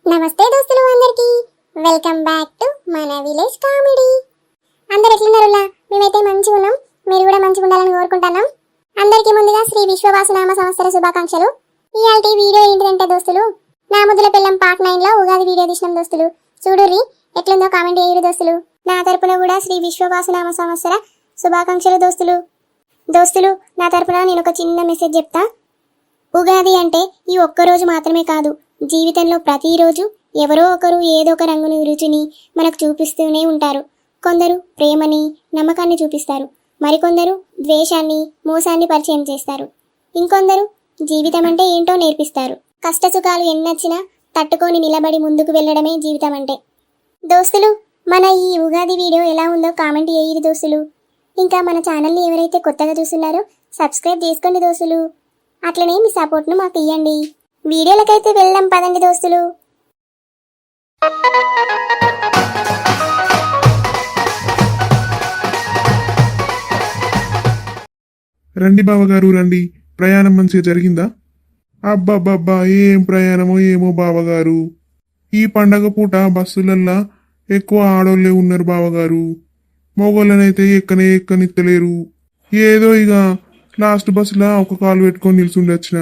నమస్తే దోస్తులు అందరికి వెల్కమ్ బ్యాక్ టు మన విలేజ్ కామెడీ. అందరు ఎట్లున్నారులా? మేమైతే మంచిగా ఉన్నాం, మీరు కూడా మంచిగా ఉండాలని కోరుకుంటున్నాం. అందరికీ ముందుగా శ్రీ విశ్వవాసనామ సంవత్సర శుభాకాంక్షలు. ఇయాల్టి వీడియో ఏంటిదంటే దోస్తులు, నా ముద్దుల పిల్లం పార్ట్ 9 లో ఉగాది వీడియో తీసినాం దోస్తులు. చూడుర్రి ఎట్లుందో కామెంట్ చేయరు దోస్తులు. నా తరపున కూడా శ్రీ విశ్వవాసనామ సంవత్సర శుభాకాంక్షలు దోస్తులు. దోస్తులు నా తరపున నేను ఒక చిన్న మెసేజ్ చెప్తా. ఉగాది అంటే ఈ ఒక్కరోజు మాత్రమే కాదు, జీవితంలో ప్రతిరోజు ఎవరో ఒకరు ఏదో ఒక రంగుని రుచిని మనకు చూపిస్తూనే ఉంటారు. కొందరు ప్రేమని నమ్మకాన్ని చూపిస్తారు, మరికొందరు ద్వేషాన్ని మోసాన్ని పరిచయం చేస్తారు, ఇంకొందరు జీవితం అంటే ఏంటో నేర్పిస్తారు. కష్టసుఖాలు ఎన్నొచ్చినా తట్టుకొని నిలబడి ముందుకు వెళ్ళడమే జీవితం అంటే. దోస్తులు మన ఈ ఉగాది వీడియో ఎలా ఉందో కామెంట్ చేయరు దోస్తులు. ఇంకా మన ఛానల్ని ఎవరైతే కొత్తగా చూస్తున్నారో సబ్స్క్రైబ్ చేసుకోండి దోస్తులు. అట్లనే మీ సపోర్ట్ను మాకు ఇవ్వండి. వీడియోలకైతే వెళ్దాం పదండి దోస్తులు. రండి బావగారు రండి. ప్రయాణం మంచిగా జరిగిందా? అబ్బబ్బబ్బా ఏం ప్రయాణమో ఏమో బావగారు. ఈ పండగ పూట బస్సులల్లా ఎక్కువ ఆడోళ్ళే ఉన్నారు బావగారు. మగోళ్ళనైతే ఎక్కనిత్తలేరు. ఏదో ఇక లాస్ట్ బస్సులా ఒక కాలు పెట్టుకొని నిల్చుండొచ్చిన.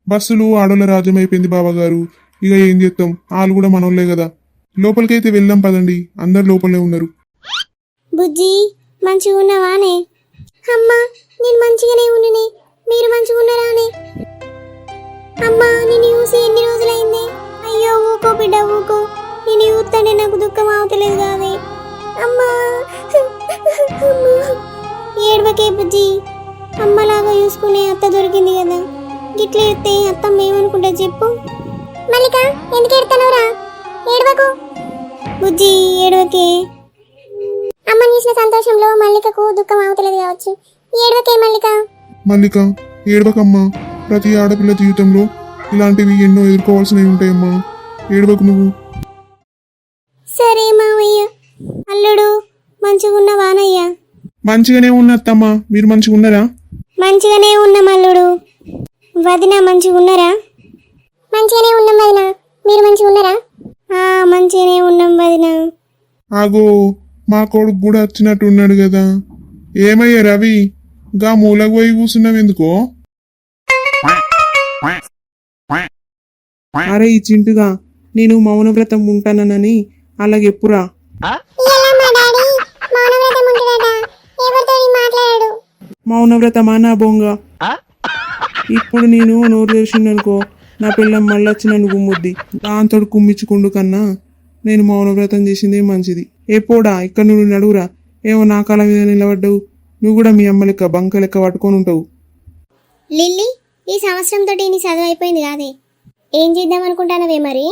బస్సులు ఆడోళ్ళ రాజ్యం అయిపోయింది బావగారు. ఇక ఏం చేస్తాం, వాళ్ళు కూడా మనోళ్లే కదా. లోపలికైతే వెళ్దాం పదండి, అందరు లోపలే ఉన్నారు. బుజ్జి మంచిగా ఉన్నావానే? అమ్మా నేను మంచిగానే ఉన్ననే, మీరు మంచిగా ఉన్నారానే? అమ్మా నేను చూసి ఎన్ని రోజులైంది. అయ్యో ఊకో బిడ్డ ఊకో, నేను చూస్తుంటే నాకు దుఃఖం అవతలేదు కాదే. అమ్మా ఏడవకే బుజ్జి, అమ్మలాగా చూసుకునే అత్త దొరికింది కదా. గిట్ల ఎత్తే అత్తమ్మ ఏమనుకుంటా చెప్పు. మల్లిక ఎందుకు ఎడతానవరా? ఏడవకు బుజ్జి ఏడవకే. అమ్మని చూసిన సంతోషంలో మల్లికకు దుఃఖం అవతలేదు కావచ్చు. ఏడవకే మల్లిక. మల్లిక ఏడవకమ్మా, ప్రతి ఆడపిల్ల జీవితంలో ఇలాంటివి ఎన్నో ఎదుర్కోవాల్సినవి ఉంటాయమ్మా. ఏడవకు నువ్వు. సరే మావయ్య. అల్లుడు మంచిగా ఉన్నవానయ్య? మంచిగానే ఉన్నత్తమ్మా, మీరు మంచిగా ఉన్నారా? మంచిగానే ఉన్నాం అల్లుడు. వదిన మంచిగా ఉన్నారా? మంచిగానే ఉన్నాం వదిన, మీరు మంచిగా ఉన్నారా? మంచిగానే ఉన్నాం వదిన. ఆగో మా కొడుకు కూడా వచ్చినట్టు ఉన్నాడు కదా. ఏమయ్యా రవి, గా మూలకు పోయి కూర్చున్నావు ఎందుకో? అరే ఈ చింటుగా, నేను మౌనవ్రతం ఉంటానని అలాగెప్పురా? మౌనవ్రతమా నా బొంగ? ఇప్పుడు నేను నోరు తెరిచిందనుకో, నా పిల్లం మళ్ళొచ్చి నన్ను గుమ్ముద్ది. దాంతో కుమ్మించుకుండు కన్నా నేను మౌనవ్రతం చేసిందే మంచిది. ఎప్పుడా ఇక్కడ నువ్వు నడువురా. ఏమో నా కాల మీద నిలబడ్డావు, నువ్వు కూడా మీ అమ్మ లెక్క బంక లెక్క పట్టుకొని ఉంటావు. లిల్లీ ఈ సంవత్సరంతో నీ చదువు అయిపోయింది కాదే, ఏం చేద్దాం అనుకుంటానవే మరి?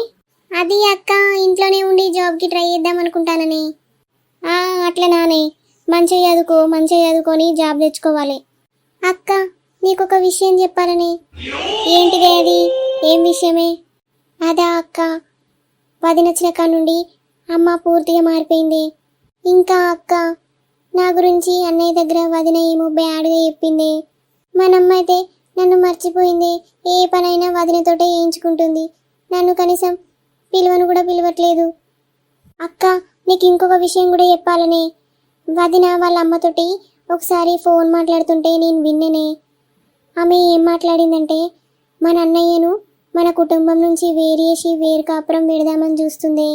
అది అక్క ఇంట్లోనే ఉండి జాబ్కి ట్రై చేద్దాం అనుకుంటానని. అట్లా నానే, మంచిగా చదువుకొని జాబ్ తెచ్చుకోవాలి. అక్క నీకొక విషయం చెప్పాలని. ఏంటిదే అది? ఏం విషయమే? అదా అక్క, వదినొచ్చిన కానుండి అమ్మ పూర్తిగా మారిపోయింది. ఇంకా అక్క నా గురించి అన్నయ్య దగ్గర వదిన ఏమో బ్యాడ్గా చెప్పింది. మనమ్మ అయితే నన్ను మర్చిపోయింది. ఏ పనైనా వదినతోటే చేయించుకుంటుంది. నన్ను కనీసం పిలువను కూడా పిలవట్లేదు. అక్క నీకు ఇంకొక విషయం కూడా చెప్పాలనే. వదిన వాళ్ళ అమ్మతోటి ఒకసారి ఫోన్ మాట్లాడుతుంటే నేను విన్ననే. ఆమె ఏం మాట్లాడిందంటే, మన అన్నయ్యను మన కుటుంబం నుంచి వేరేసి వేరు కాపురం పెడదామని చూస్తుంది.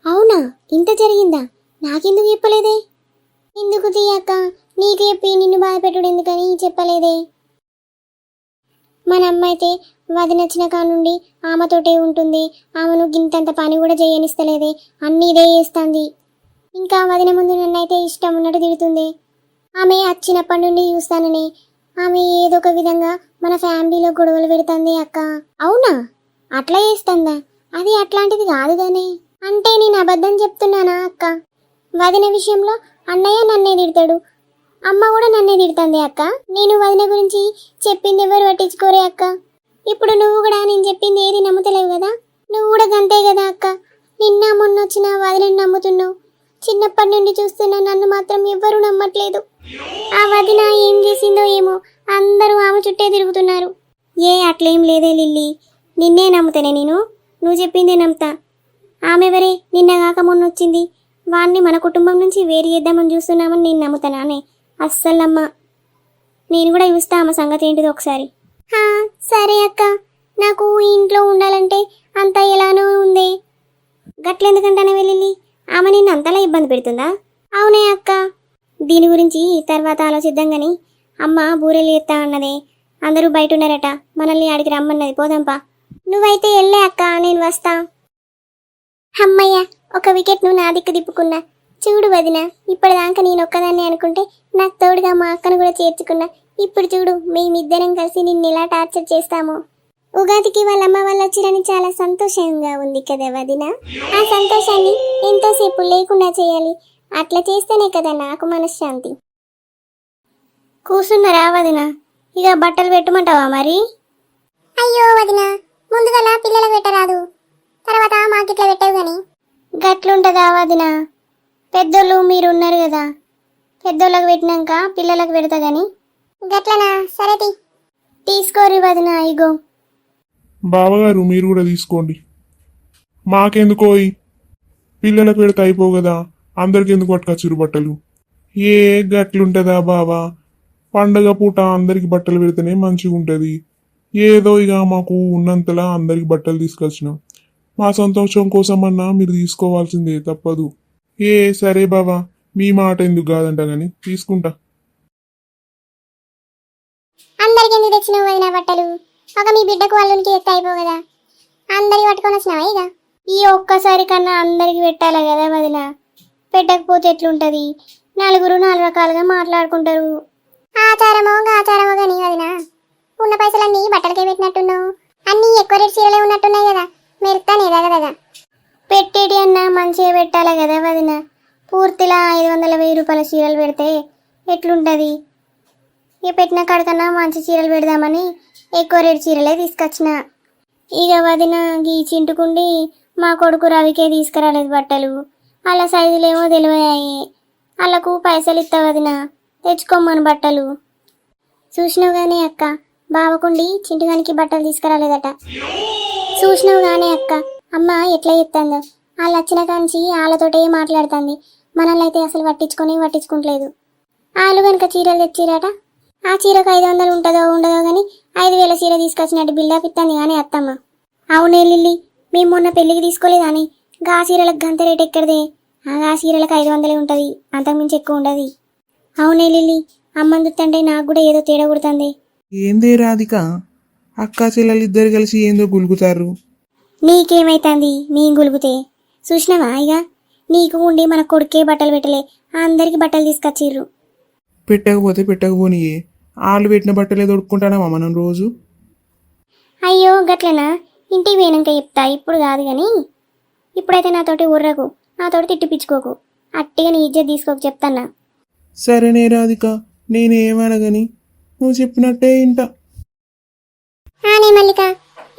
అవునా? ఇంత జరిగిందా? నాకెందుకు చెప్పలేదే? ఎందుకు తీయక్క, నీకు చెప్పి నిన్ను బాధ పెట్టుడు ఎందుకని చెప్పలేదే. మన అమ్మ అయితే వదినొచ్చిన కానుండి ఆమెతోటే ఉంటుంది. ఆమెను గింతంత పని కూడా చేయనిస్తలేదే, అన్నీ ఇదే చేస్తుంది. ఇంకా వదిన ముందు నన్నైతే ఇష్టం ఉన్నట్టు తిడుతుంది. ఆమె వచ్చినప్పటి నుండి చూస్తానని ఆమె ఏదో ఒక విధంగా మన ఫ్యామిలీలో గొడవలు పెడుతుంది అక్క. అవునా? అట్లా చేస్తుందా? అది అట్లాంటిది కాదు గానే. అంటే నేను అబద్ధం చెప్తున్నానా అక్క? వదిన విషయంలో అన్నయ్య నన్నే తిడతాడు, అమ్మ కూడా నన్నే తిడుతుంది అక్క. నేను వదిన గురించి చెప్పింది ఎవరు పట్టించుకోరే అక్క. ఇప్పుడు నువ్వు కూడా నేను చెప్పింది ఏది నమ్ముతలేవు కదా. నువ్వు కూడా గంతే కదా అక్క. నిన్న మొన్న వచ్చిన వదినని నమ్ముతున్నావు. చిన్నప్పటి నుండి చూస్తున్నా, నన్ను మాత్రం ఎవ్వరూ నమ్మట్లేదు. ఆ వదిన ఏం చేసిందో ఏమో, అందరూ ఆమె చుట్టే తిరుగుతున్నారు. ఏ అట్లేం లేదే లిల్లీ, నిన్నే నమ్ముతానే నేను, నువ్వు చెప్పిందే నమ్ముతా. ఆమెవరే నిన్నగాక మొన్న వచ్చింది, వాణ్ణి మన కుటుంబం నుంచి వేరు చేద్దామని చూస్తున్నామని నేను నమ్ముతానానే? అస్సలు నమ్మ. నేను కూడా చూస్తా ఆమె సంగతి ఏంటిదో ఒకసారి. సరే అక్క, నాకు ఈ ఇంట్లో ఉండాలంటే అంతా ఎలానో ఉంది. గట్లెందుకంటానే వెళ్ళి ఆమె నిన్ను అంతలా ఇబ్బంది పెడుతుందా? అవునే అక్క, దీని గురించి తర్వాత ఆలోచిద్దాం గాని అమ్మ బూరెలు ఎత్తా అన్నదే, అందరూ బయట ఉన్నారట, మనల్ని ఆడికి రమ్మన్నది, పోదాంపా. నువ్వైతే వెళ్ళే అక్క, నేను వస్తా. అమ్మయ్య, ఒక వికెట్ నువ్వు నా దిక్కు తిప్పుకున్నా. చూడు వదిన, ఇప్పటిదాకా నేను ఒక్కదాన్ని అనుకుంటే నాకు తోడుగా మా అక్కను కూడా చేర్చుకున్నా. ఇప్పుడు చూడు, మేమిద్దరం కలిసి నిన్ను ఎలా టార్చర్ చేస్తామో. ఉగాదికి వాళ్ళ అమ్మ వాళ్ళు వచ్చిరని చాలా సంతోషంగా ఉంది కదా వదిన. ఆ సంతోషాన్ని ఎంతోసేపు లేకుండా చేయాలి, అట్లా చేస్తేనే కదా నాకు మనశ్శాంతి. కూర్చున్నారా వదిన? ఇక బట్టలు పెట్టమంటావా మరి? అయ్యో వదిన, ముందుగా పిల్లలకు పెట్టరాదు, తర్వాత మాకిట్లా పెట్టావు గాని. గట్లుంటదా వదిన? పెద్దోళ్ళు మీరు ఉన్నారు కదా, పెద్దోళ్ళకి పెట్టినాక పిల్లలకు పెడతా గాని. గట్లనా? సరే తీసుకోరి వదిన, ఇగో. బావగారు మీరు కూడా తీసుకోండి. మాకెందుకోయి, పిల్లలకు పెడితే అయిపో కదా, అందరికి ఎందుకు పట్టుకొచ్చిరు బట్టలు? ఏ గట్లుంటదా బావా, పండగ పూట అందరికి బట్టలు పెడితేనే మంచిగా ఉంటుంది. ఏదో ఇక మాకు ఉన్నంతలా అందరికి బట్టలు తీసుకొచ్చినాం, మా సంతోషం కోసమన్నా మీరు తీసుకోవాల్సిందే, తప్పదు. సరే బావా, మీ మాట ఎందుకు కాదంట గాని తీసుకుంటా. అందరికి ఎందుకు తెచ్చినావు వదిన బట్టలు? ఒక మీ బిడ్డకు వాళ్ళకి ఎత్తే అయిపో కదా, అందరికి పట్టుకొని వచ్చినావా? ఇక ఈ ఒక్కసారి కన్నా అందరికి పెట్టాలి కదా వదిన, పెట్టకపోతే ఎట్లుంటది? నలుగురు నాలుగు రకాలుగా మాట్లాడుకుంటారు. ఆచారమో ఆచారమో కానీ వదిన, ఉన్న పైసలన్నీ బట్టలకే పెట్టినట్టున్నావు. అన్నీ ఎక్కువ రేట్ చీరలే ఉన్నట్టున్నాయి కదా, మెరుతానే కదా. పెట్టేటి అన్నా మంచిగా పెట్టాలి కదా వదిన. పూర్తిలా 500,000 రూపాయల చీరలు పెడితే ఎట్లుంటది? ఇక పెట్టిన కాడికన్నా మంచి చీరలు పెడదామని ఎక్కువ రేటు చీరలే తీసుకొచ్చిన. ఇక వదిన గీ చింటుకుండి మా కొడుకు రవికే తీసుకురాలేదు బట్టలు, అలా సైజులేమో తెలివయాయి. వాళ్ళకు పైసలు ఇస్తా వదిన, తెచ్చుకోమ్మను బట్టలు. చూసినావు గానే అక్క, బావకుండి చింటుగానికి బట్టలు తీసుకురాలేదట. చూసినావు గానే అక్క, అమ్మ ఎట్లా చెప్తాందో. వాళ్ళు వచ్చిన కాంచి వాళ్ళతోటే మాట్లాడుతుంది, మనల్ని అయితే అసలు పట్టించుకుంటలేదు. వాళ్ళు కనుక చీరలు తెచ్చిరట, ఆ చీరకు 500 ఉంటుందో ఉండదో కానీ 5,000 చీర తీసుకొచ్చినట్టు బిల్డప్ ఇస్తుంది కానీ అత్తమ్మ. అవునే లిల్లీ, మేము మొన్న పెళ్ళికి తీసుకోలేదాని, గా చీరలకు గంత రేట్ ఎక్కడదే? ఆ చీరలకు 500 ఉంటుంది, అంతకుమించి ఎక్కువ ఉండదు. అవునే లిల్లీ, అమ్మని చూస్తుంటే నాకు కూడా ఏదో తేడా కొడుతుంది. ఏందే రాధిక, అక్క చెల్లెలు ఇద్దరు కలిసి ఏందో గులుగుతారు. నీకేమైతుంది నేను గులుగుతే? చూసినావా ఇక, నీకు ఉండి మన కొడుకే బట్టలు పెట్టలే, అందరికి బట్టలు తీసుకొచ్చిర్రు. పెట్టకపోతే పెట్టకపోనియే, వాళ్ళు పెట్టిన బట్టలే దొడుక్కుంటానమ్మా మనం రోజు. అయ్యో గట్లనా? ఇంటికి పోయినాక చెప్తా, ఇప్పుడు కాదు కానీ. ఇప్పుడైతే నాతోటి ఉర్రకు, నాతోటి తిట్టిపించుకోకు, అట్టిగా నీ ఇజ్జత్ తీసుకోకు చెప్తాన్నా. సరేనే రాధిక, నేనేమనగని నువ్వు చెప్పినట్టే ఇంట. నే మల్లిక,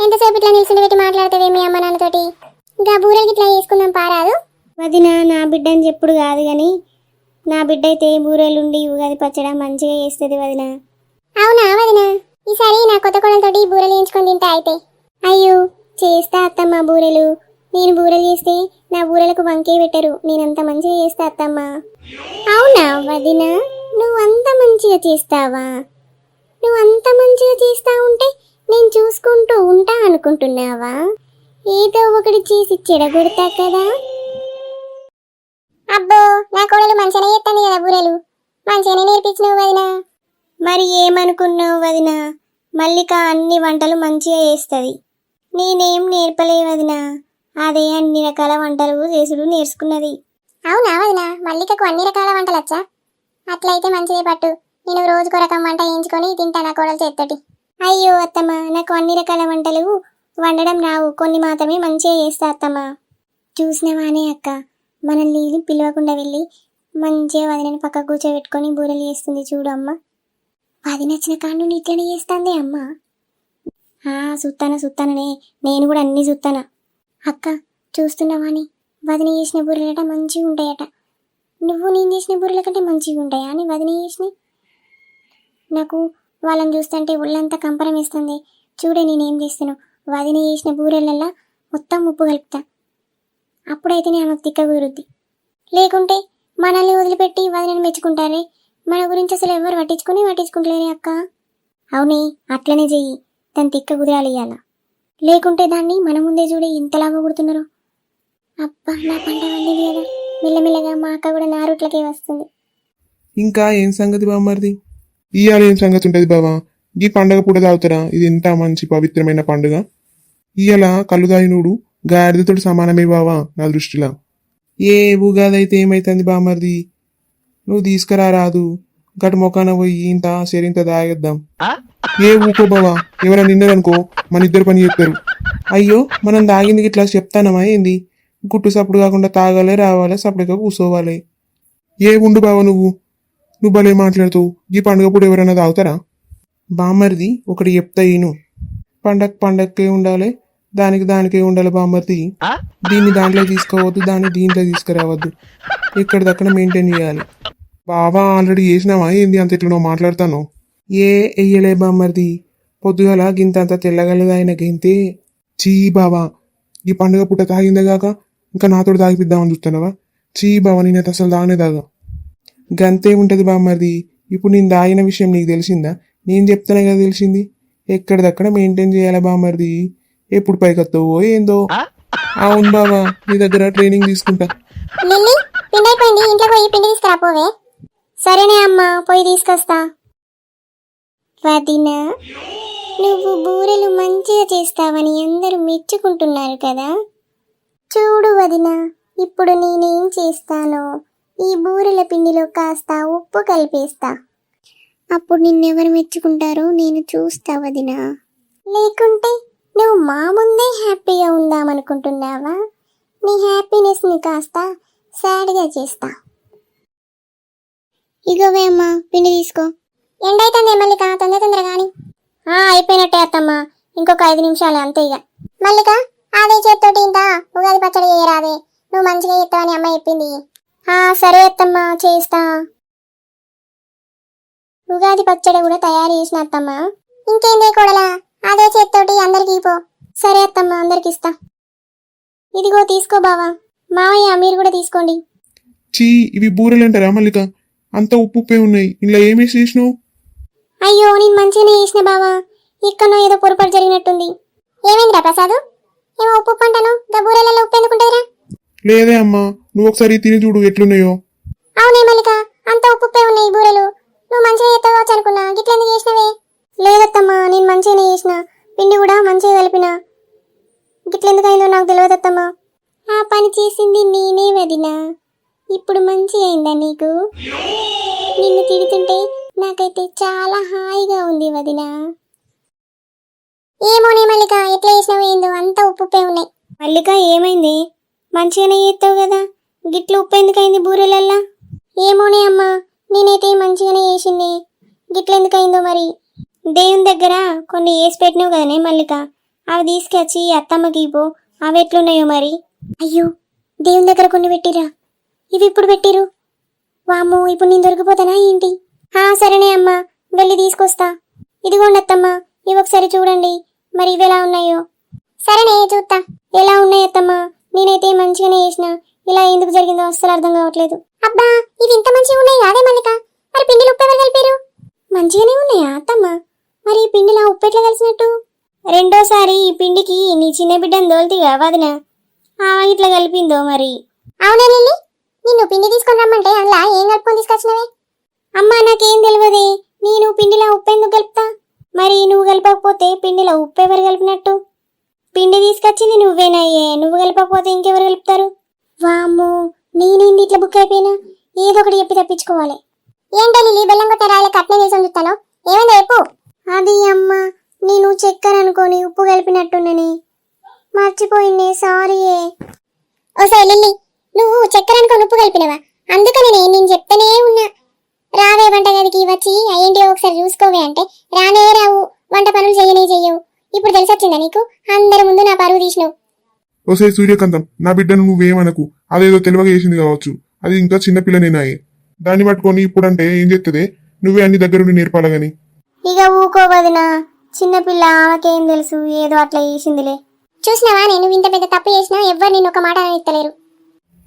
ఎంతసేపు ఇట్లా నిల్చుని పెట్టి మాట్లాడుతుంది మీ అమ్మ నాన్నతోటి? ఇంకా బూరెలకి ఇట్లా చేసుకుందాం పారాదు. వదిన నా బిడ్డ అని చెప్పుడు కాదు కానీ, నా బిడ్డ అయితే బూరెలుండి ఉగాది పచ్చడా మంచిగా చేస్తుంది వదిన. అవునా వదిన? ఈసారి నా కొత్త కోడలతోటి బూరెలు వేయించుకొని తింటా అయితే. అయ్యో చేస్తా అత్తమ్మ బూరెలు, నేను బూరెలు చేస్తే నా బూరెలకు వంకే పెట్టరు, నేనంత మంచిగా చేస్తా అత్తమ్మ. అవునా వదిన, నువ్వంత మంచిగా చేస్తావా? నువ్వంత మంచిగా చేస్తా ఉంటే నేను చూసుకుంటూ ఉంటా అనుకుంటున్నావా? ఏదో ఒకటి చేసి చెడగొడతా కదా. అబ్బో, నా కోడలు మంచిగానే చేస్తుంది కదా బూరెలు, మంచిగానే నేర్పించినావు వదిన. మరి ఏమనుకున్నావు వదిన, మల్లిక అన్ని వంటలు మంచిగా చేస్తుంది, నేనేం నేర్పలే వదిన, అదే అన్ని రకాల వంటలు చేసుడు నేర్చుకున్నది. అవునా వదిన, మల్లికకు అన్ని రకాల వంటలు వచ్చా? అట్లయితే మంచిదే పట్టు, నేను రోజుకో రకం వంట వేయించుకొని తింటా నా కోడలు చేత్తోటి. అయ్యో అత్తమ్మ, నాకు అన్ని రకాల వంటలు వండడం రావు, కొన్ని మాత్రమే మంచిగా చేస్తా అత్తమ్మ. చూసినవానే అక్క, మనల్ని పిలవకుండా వెళ్ళి మంచిగా వదినని పక్క కూర్చోబెట్టుకొని బూరెలు చేస్తుంది చూడు అమ్మ. అది నచ్చిన కాండు ఇట్లనే చేస్తుంది అమ్మ. సుత్తాననే, నేను కూడా అన్నీ చూస్తానా. అక్క చూస్తున్నావాని, వదిన చేసిన బూరెలట మంచిగా ఉంటాయట, నువ్వు నేను చేసిన బూరెల కంటే మంచిగా ఉంటాయా అని వదిన చేసినాయి. నాకు వాళ్ళని చూస్తుంటే ఒళ్ళంతా కంపరం వేస్తుంది. చూడే నేనేం చేస్తాను, వదిన చేసిన బూరెలల్లా మొత్తం ఉప్పు కలుపుతా. అప్పుడైతేనే ఆమెకు తిక్క కుదురుద్ది. లేకుంటే మనల్ని వదిలిపెట్టి వదినని మెచ్చుకుంటారే, మన గురించి అసలు ఎవరు పట్టించుకుంటలేరే అక్క. అవునే, అట్లనే చెయ్యి. దాని తిక్క కుదిరాలి ఇయ్యాల. లేకుంటే దాన్ని మన ముందే చూడే ఇంతలాగా కుడుతున్నారు. అబ్బా, నా పంట వండింది కదా. మెల్లమెల్లగా మా అక్క కూడా నా రూట్లకే వస్తుంది. ఇంకా ఏం సంగతి బామ్మర్ది? ఇవాళ ఏం సంగతి ఉంటుంది బావా? ఈ పండగ పూట తాగుతారా? ఇది ఎంత మంచి పవిత్రమైన పండుగ. ఇవాళ కళ్ళు తాగినోడు గాడిదతో సమానమే బావా నా దృష్టిలో. ఏ ఉగాది అయితే ఏమైతుంది బామ్మర్ది? నువ్వు తీసుకురా రాదు, గటు మొఖాన పోయి ఇంత సెరింత దాగేద్దాం. ఏ ఊకో బావా, ఎవరైనా నిన్నదనుకో మన ఇద్దరు పని చెప్తారు. అయ్యో, మనం దాగింది ఇట్లా చెప్తానమా ఏంది? గుట్టు సప్పుడు కాకుండా తాగాలే, రావాలే, సపరేట్గా కూర్చోవాలి. ఏ ఉండు బావా, నువ్వు భలే మాట్లాడుతావు. ఈ పండుగ పూట ఎవరైనా తాగుతారా? బామ్మర్ది ఒకటి చెప్తా ఈను. పండక్కే ఉండాలి, దానికే ఉండాలి బామ్మర్ది. దీన్ని దాంట్లో తీసుకోవద్దు, దాన్ని దీంట్లో తీసుకురావద్దు. ఎక్కడిదక్కడ మెయింటైన్ చేయాలి. బావా ఆల్రెడీ చేసినావా ఏంది అంత ఇట్లా నువ్వు మాట్లాడతాను? ఎయ్యలే బామ్మర్ది. పొద్దుగల గింతంత తెల్లగలగా ఆయన గింతే. చీ బావా, ఈ పండుగ పూట తాగిందేగాక ఇంకా నాతో తాగిపిద్దామని చూస్తున్నావా? చీ బావా, నేనైతే అసలు తాగనే తాగా. గంతే ఉంటది బామ్మర్ది. ఇప్పుడు నేను దాగిన విషయం నీకు తెలిసిందా? నేను చెప్తానే కదా తెలిసింది. ఎక్కడిదక్కడ మెయింటైన్ చేయాలి బామ్మర్ది. ఎప్పుడు పైకొస్తావో ఏందో. అవును బావా, నీ దగ్గర ట్రైనింగ్ తీసుకుంటా. లిల్లీ, పిండి అయిపోయింది, ఇంట్లో పోయి పిండి తీసుకురా పోవే. సరేనే అమ్మా, పోయి తీసుకొస్తా. వదిన, నువ్వు బూరెలు మంచిగా చేస్తావని అందరూ మెచ్చుకుంటున్నారు కదా. చూడు వదిన, ఇప్పుడు నేనేం చేస్తానో, ఈ బూరెల పిండిలో కాస్త ఉప్పు కలిపేస్తా. అప్పుడు నిన్నెవరు మెచ్చుకుంటారో నేను చూస్తా వదిన. లేకుంటే నువ్వు మా ముందే హ్యాపీగా ఉందామనుకుంటున్నావా? నీ హ్యాపీనెస్ని కాస్త సాడ్గా చేస్తా. ఇగోవే అమ్మా, పిండి తీసుకో. ఎండైతుంది మల్లిక, తొందరగా కానీ. అయిపోయినట్టే అత్తమ్మ, ఇంకొక 5 నిమిషాలు అంతే. ఇక మల్లిక, అదే చేత్తోటి ఇంత ఉగాది పచ్చడి చేయరాదే, నువ్వు మంచిగా చేస్తావని అమ్మ చెప్పింది. సరే అత్తమ్మ, చేస్తా. ఉగాది పచ్చడి కూడా తయారు చేసిన అత్తమ్మ. ఇంకేందే కోడలా, అదే చేత్తోటి అందరికి పో. సరే అత్తమ్మ, అందరికి ఇస్తా. ఇదిగో తీసుకో బావా. మావయ్య, మీరు కూడా తీసుకోండి. చీ, ఇవి బూరెలు అంటారా మల్లిక? అంత ఉప్పుప్పే ఉన్నాయి, ఇలా ఏమేసి చేసినావు? అయ్యో, నేను మంచిగానే చేసిన బావా. ఇక్కడనో ఏదో పొరపాటు జరిగినట్టుంది. ఏమైందిరా ప్రసాదు? ఏమో ఉప్పు పంటను బూరెలలో ఉప్పు ఎందుకుంటారా? లేదే అమ్మా, నువ్వు ఒకసారి తిని చూడు ఎట్లున్నాయో. అవునే మల్లిక, అంత ఉప్పుప్పే ఉన్నాయి బూరెలు. నువ్వు మంచిగా చేస్తావచ్చు అనుకున్నా, గిట్లెందుకు చేసినవే? లేదత్తమ్మా, నేను మంచిగానే చేసిన, పిండి కూడా మంచిగా కలిపిన. గిట్లెందుకు అయిందో నాకు తెలియదత్తమ్మా. ఆ పని చేసింది నేనే వదినా. ఇప్పుడు మంచిగా అయిందా నీకు? నిన్ను తిడుతుంటే నాకైతే చాలా హాయిగా ఉంది వదినా. ఏమోనే మల్లిక, ఎట్లా చేసినావు ఏందో, అంతా ఉప్పుప్పే ఉన్నాయి. మల్లిక, ఏమైంది? మంచిగానే చేస్తావు కదా, గిట్ల ఉప్పు ఎందుకైంది బూరెలల్లా? ఏమోనే అమ్మా, నేనైతే మంచిగానే చేసింది, గిట్లెందుకైందో మరి. దేవుని దగ్గర కొన్ని వేసి పెట్టినావు కదనే మల్లిక, అవి తీసుకొచ్చి అత్తమ్మకి ఇవ్వు. అవి ఎట్లున్నాయో మరి. అయ్యో, దేవుని దగ్గర కొన్ని పెట్టిరా, ఇవి ఇప్పుడు పెట్టిరు. వామ్మో, ఇప్పుడు నేను దొరికిపోతానా ఏంటి? సరేనే అమ్మా, వెళ్ళి తీసుకొస్తా. ఇదిగోండి అత్తమ్మ, ఇవి ఒకసారి చూడండి, మరి ఇవి ఎలా ఉన్నాయో. సరేనే, చూస్తా. ఎలా ఉన్నాయి అత్తమ్మా? నేనైతే మంచిగానే చేసిన, ఇలా ఎందుకు జరిగిందో అస్సలు అర్థం కావట్లేదు. అబ్బా, ఇవి ఇంత మంచిగా ఉన్నాయి కాదే మల్లిక, మరి పిండిలో ఉప్పు ఎవరు కలిపారు? మంచిగానే ఉన్నాయా అత్తమ్మ? మరి ఈ పిండిలా ఉప్పు ఎట్లా కలిసినట్టు? రెండోసారి ఈ పిండికి నీ చిన్న బిడ్డను దోల్తీగా వదిన, ఇట్లా కలిపిందో మరి. అవునా లిల్లీ, నిన్ను పిండి తీసుకొని రమ్మంటే అందులో ఏం కలుపుకొని తీసుకొచ్చినవే? అమ్మా, నాకేం తెలియదే, నేను పిండిలో ఉప్పు ఎందుకు కలుపుతా? మరి నువ్వు కలపకపోతే పిండిలో ఉప్పు ఎవరు కలిపినట్టు? పిండి తీసుకొచ్చింది నువ్వేనాయే, నువ్వు కలపకపోతే ఇంకెవరు కలుపుతారు? వామ్మో, నేనేంది ఇట్లా బుక్ అయిపోయినా? ఏదో ఒకటి చెప్పి తప్పించుకోవాలి. ఏంటో లిల్లీ, బెల్లం కొట్టే రాయలే కట్నే వేసి చూస్తాను, ఏమైందో చెప్పు. అది అమ్మ, నేను చక్కెర అనుకొని ఉప్పు కలిపినట్టున్నని మర్చిపోయింది, సారీ. ఓసే లిల్లీ, నువ్వు చక్కెర అనుకొని ఉప్పు కలిపినవా? అందుకని నేను చెప్తానే ఉన్నా, రావే వంటగదికి వచ్చి అయ్యేంటి ఒకసారి చూసుకోవే అంటే రానే రావు, వంట పనులు చెయ్యవు. ఇప్పుడు తెలిసొచ్చిందా నీకు? అందరి ముందు నా పరువు తీసినావు. ఓసే సూర్యకాంతం, నా బిడ్డను నువ్వేమనకు, అదేదో తెలివగా చేసింది కావచ్చు. అది ఇంకా చిన్నపిల్లనేనాయి. దాన్ని పట్టుకొని ఇప్పుడంటే ఏం చెప్తుంది? నువ్వే అన్ని దగ్గరుండి నేర్పాల గాని. ఇక ఊకో వదినా, చిన్నపిల్ల ఆమెకేం తెలుసు, ఏదో అట్లా చేసిందిలే. చూసినావా, నేను ఇంత పెద్ద తప్పు చేసినా ఎవ్వరు నిన్ను ఒక మాట ఇస్తలేరు.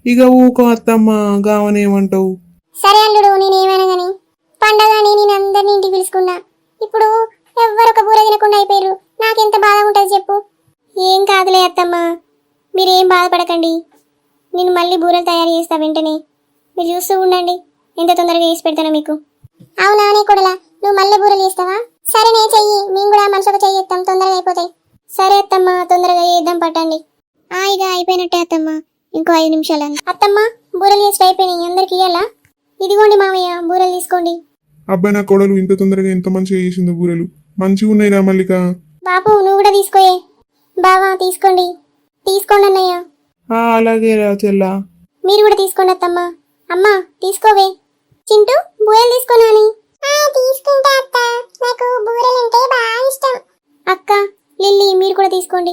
ఇక ఊకో అత్తమ్మ, గావనేమంటావు? సరే అల్లుడు, నేనేమైనా గాని పండగని నేను అందరినీ ఇంటికి పిలుచుకున్నా. ఇప్పుడు ఎవ్వరు ఒక బూర తినకుండా అయిపోయారు. నాకెంత బాధ ఉంటుంది చెప్పు. ఏం కాదులే అత్తమ్మ, మీరేం బాధపడకండి. నేను మళ్ళీ బూరెలు తయారు చేస్తా వెంటనే. మీరు చూస్తూ ఉండండి ఎంత తొందరగా చేసి పెడతానో మీకు. అవునా నీ కొడలా, నువ్వు మళ్ళీ బూరెలు చేస్తావా? సరే నే చెయ్యి, మేము కూడా మనిషి ఒక చెయ్యి ఎత్తాం, తొందరగా అయిపోతాయి. సరే అత్తమ్మ, తొందరగా చేద్దాం పట్టండి. ఇక అయిపోయినట్టే అత్తమ్మ, ఇంకో 5 నిమిషాలు. అత్తమ్మ, బూరెలు చేసి అయిపోయినాయి, అందరికి ఇయ్యాలా? ఇదిగోండి మామయ్య, బూరెలు తీసుకోండి. అబ్బాయి నా కోడలు ఇంత తొందరగా ఎంత మంచిగా చేసిందో బూరెలు. మంచిగా ఉన్నాయి రా మల్లిక. బాపు నువ్వు కూడా తీసుకోయే. బావా తీసుకోండి. తీసుకోండి అన్నయ్య. అలాగే రా చెల్లా. మీరు కూడా తీసుకోండి అత్తమ్మ. అమ్మా తీసుకోవే. చింటూ బూరెలు తీసుకోనాని. తీసుకుంటా అత్త, నాకు బూరెలంటే బాగా ఇష్టం. అక్క, లిల్లీ మీరు కూడా తీసుకోండి.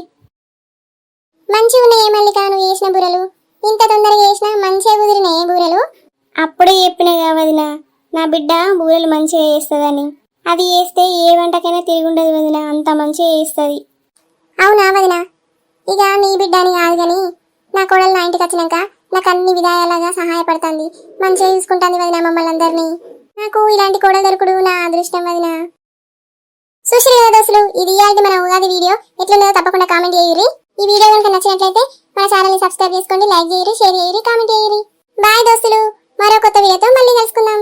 మంచిగా ఉన్నాయి మల్లిక నువ్వు చేసిన బూరెలు. ఇంత తొందరగా చేసినా మంచిగా కుదిరినాయి బూరెలు. అప్పుడే చెప్పినా కావదినా, నా బిడ్డ బూరెలు మంచిగా చేస్తుందని. అది చేస్తే ఏ వంటకైనా తిరుగుండదు వదిన, అంత మంచిగా చేస్తుంది. అవునా వదిన? ఇక నీ బిడ్డని కాదు కానీ నా కోడలు నా ఇంటికి వచ్చినాక నాకు అన్ని విధాలుగా సహాయపడుతుంది, మంచిగా చూసుకుంటుంది వదిన మమ్మల్ని అందరినీ. నాకు ఇలాంటి కోడలు దొరుకుడు నా అదృష్టం వదిన. సుశ్రీ దోస్తులు, ఇది ఇయాల్టి మన ఉగాది వీడియో. ఎట్లున్నదో తప్పకుండా కామెంట్ చేయరు. ఈ వీడియో కనుక నచ్చినట్లయితే మన ఛానల్ని సబ్స్క్రైబ్ చేసుకోండి, లైక్ చేయరు, షేర్ చేయరు, కామెంట్ చేయరు. బాయ్ దోస్తులు, మరో కొత్త వీడియోతో మళ్ళీ కలుసుకుందాం.